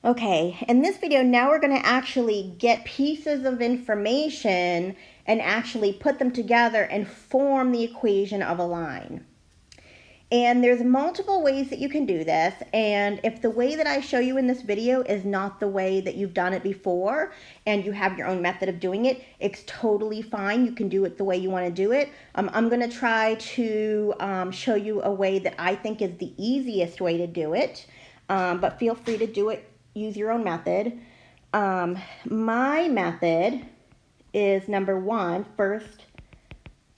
Okay, in this video, now we're going to actually get pieces of information and actually put them together and form the equation of a line. And there's multiple ways that you can do this, and if the way that I show you in this video is not the way that you've done it before and you have your own method of doing it, it's totally fine. You can do it the way you want to do it. I'm going to try to show you a way that I think is the easiest way to do it, but feel free to do it. Use your own method. My method is number one, first,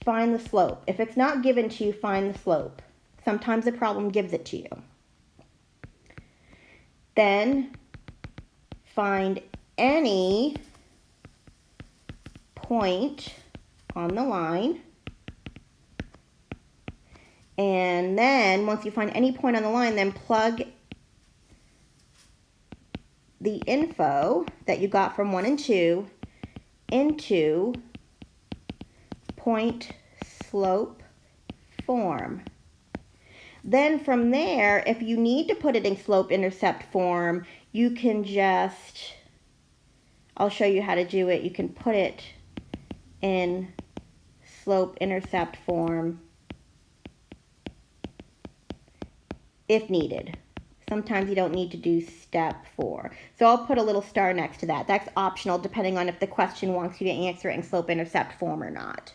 find the slope. If it's not given to you, find the slope. Sometimes the problem gives it to you. Then find any point on the line. And then once you find any point on the line, then plug the info that you got from 1 and 2 into point slope form. Then from there, if you need to put it in slope-intercept form, you can just, I'll show you how to do it. You can put it in slope-intercept form if needed. Sometimes you don't need to do step 4. So I'll put a little star next to that. That's optional depending on if the question wants you to answer it in slope-intercept form or not.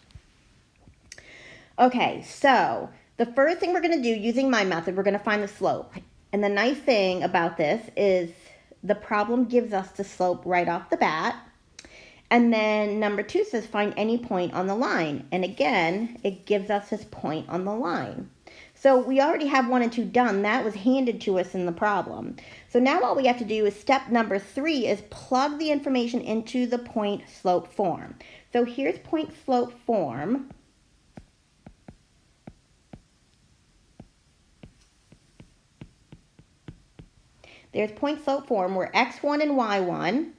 Okay, so the first thing we're going to do using my method, we're going to find the slope. And the nice thing about this is the problem gives us the slope right off the bat. And then number 2 says find any point on the line. And again, it gives us this point on the line. So we already have 1 and 2 done. That was handed to us in the problem. So now all we have to do is step number 3 is plug the information into the point slope form. So here's point slope form. There's point slope form where x1 and y1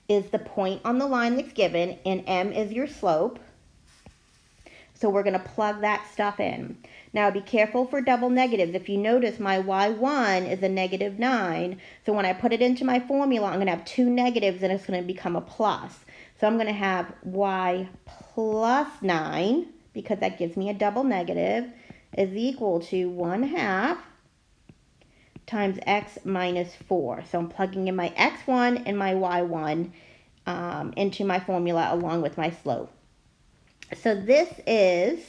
is the point on the line that's given and m is your slope. So we're going to plug that stuff in. Now be careful for double negatives. If you notice, my y1 is a negative 9. So when I put it into my formula, I'm going to have 2 negatives and it's going to become a plus. So I'm going to have y plus 9, because that gives me a double negative, is equal to 1/2 times x minus 4. So I'm plugging in my x1 and my y1 into my formula along with my slope. So this is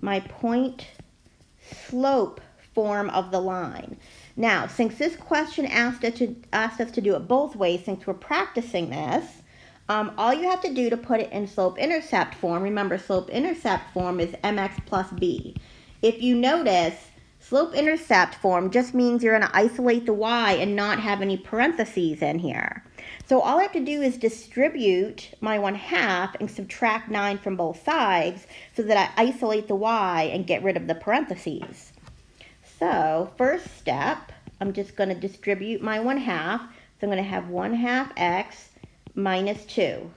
my point slope form of the line. Now, since this question asked us to do it both ways, since we're practicing this, all you have to do to put it in slope-intercept form, remember slope-intercept form is mx plus b. If you notice, slope-intercept form just means you're going to isolate the y and not have any parentheses in here. So all I have to do is distribute my 1/2 and subtract 9 from both sides so that I isolate the y and get rid of the parentheses. So first step, I'm just going to distribute my 1/2. So I'm going to have 1/2 x minus 2,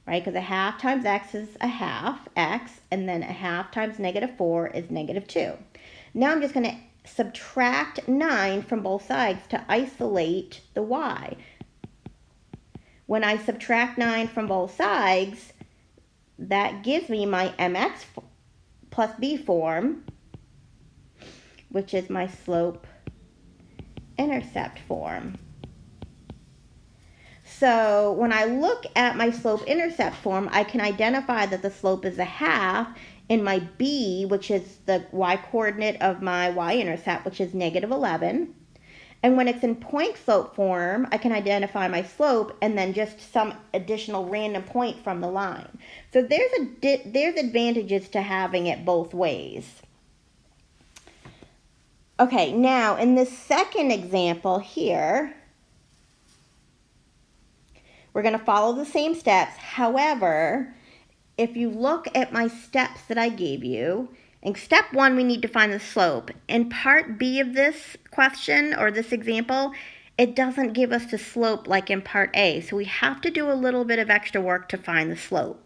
right? Because 1/2 times x is 1/2 x, and then 1/2 times negative 4 is negative 2. Now I'm just going to subtract 9 from both sides to isolate the y. When I subtract 9 from both sides, that gives me my mx plus b form, which is my slope-intercept form. So when I look at my slope-intercept form, I can identify that the slope is 1/2 in my b, which is the y-coordinate of my y-intercept, which is negative 11. And when it's in point slope form, I can identify my slope and then just some additional random point from the line. So there's advantages to having it both ways. Okay, now in this second example here, we're going to follow the same steps. However, if you look at my steps that I gave you, in step 1, we need to find the slope. In part B of this question or this example, it doesn't give us the slope like in part A. So we have to do a little bit of extra work to find the slope.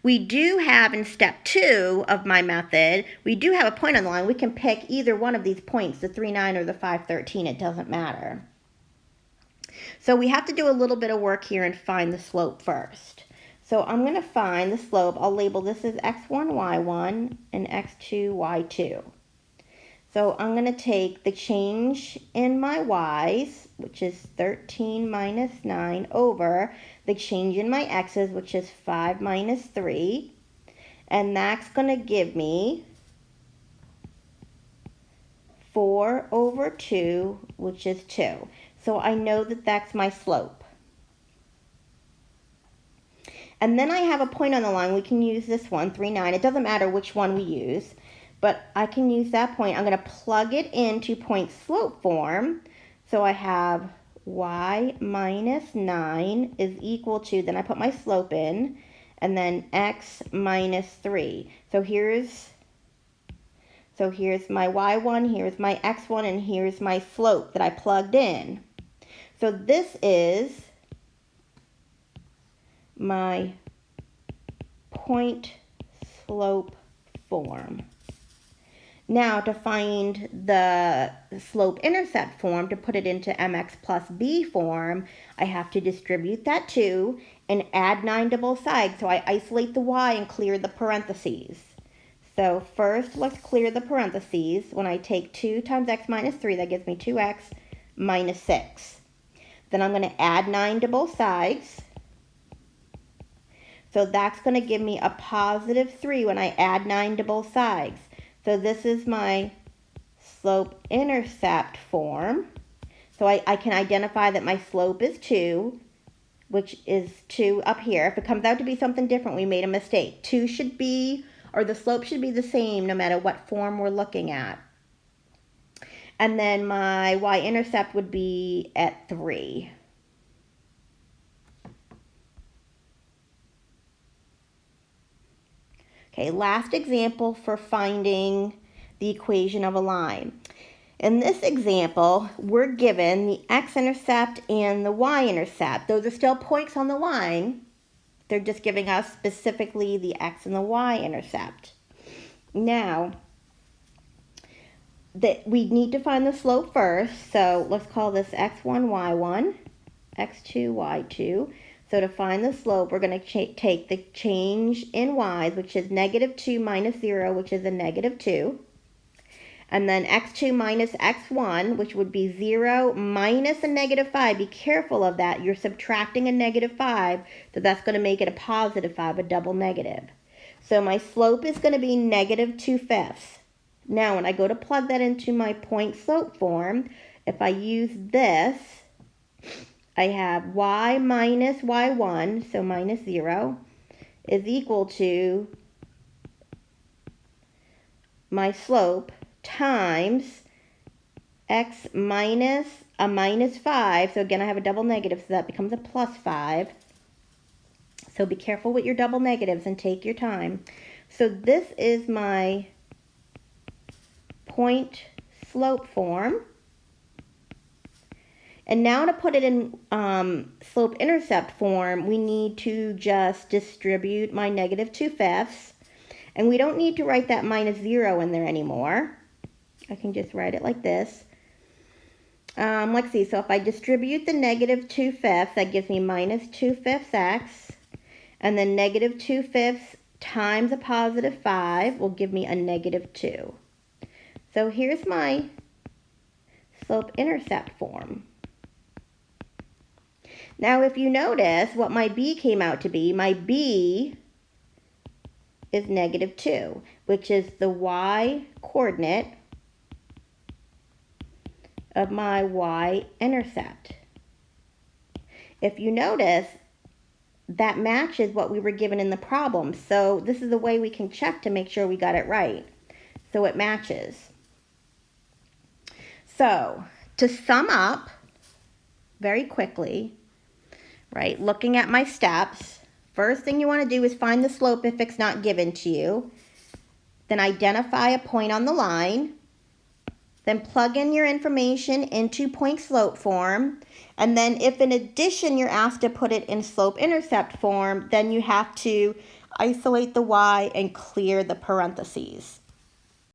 We do have in step 2 of my method, we do have a point on the line. We can pick either one of these points, the 3, 9 or the 5, 13. It doesn't matter. So we have to do a little bit of work here and find the slope first. So I'm going to find the slope. I'll label this as x1, y1 and x2, y2. So I'm going to take the change in my y's, which is 13 minus 9, over the change in my x's, which is 5 minus 3. And that's going to give me 4 over 2, which is 2. So I know that that's my slope. And then I have a point on the line. We can use this one, 3, 9. It doesn't matter which one we use, but I can use that point. I'm going to plug it into point slope form. So I have y minus 9 is equal to, then I put my slope in, and then x minus 3. So here's my y1, here's my x1, and here's my slope that I plugged in. So this is my point slope form. Now to find the slope-intercept form, to put it into mx plus b form, I have to distribute that 2 and add 9 to both sides. So I isolate the y and clear the parentheses. So first let's clear the parentheses. When I take 2 times x minus 3, that gives me 2x minus 6. Then I'm going to add 9 to both sides. So that's going to give me a positive 3 when I add 9 to both sides. So this is my slope-intercept form. So I can identify that my slope is 2, which is 2 up here. If it comes out to be something different, we made a mistake. 2 should be, or the slope should be the same no matter what form we're looking at. And then my y-intercept would be at 3. Okay, last example for finding the equation of a line. In this example, we're given the x-intercept and the y-intercept. Those are still points on the line. They're just giving us specifically the x and the y-intercept. Now, we need to find the slope first, so let's call this x1, y1, x2, y2. So to find the slope, we're going to take the change in y's, which is negative 2 minus 0, which is a negative 2. And then x2 minus x1, which would be 0 minus a negative 5. Be careful of that. You're subtracting a negative 5, so that's going to make it a positive 5, a double negative. So my slope is going to be negative 2/5. Now, when I go to plug that into my point slope form, if I use this, I have y minus y1, so minus 0, is equal to my slope times x minus a minus 5. So again, I have a double negative, so that becomes a plus 5. So be careful with your double negatives and take your time. So this is my point slope form. And now to put it in slope-intercept form, we need to just distribute my negative 2/5. And we don't need to write that minus 0 in there anymore. I can just write it like this. Let's see, so if I distribute the negative 2/5, that gives me minus 2/5 x. And then negative 2/5 times a positive 5 will give me a negative 2. So here's my slope-intercept form. Now, if you notice what my b came out to be, my b is negative 2, which is the y coordinate of my y-intercept. If you notice, that matches what we were given in the problem. So this is the way we can check to make sure we got it right. So it matches. So to sum up very quickly, right, looking at my steps, first thing you want to do is find the slope if it's not given to you. Then identify a point on the line. Then plug in your information into point slope form. And then if in addition you're asked to put it in slope-intercept form, then you have to isolate the y and clear the parentheses.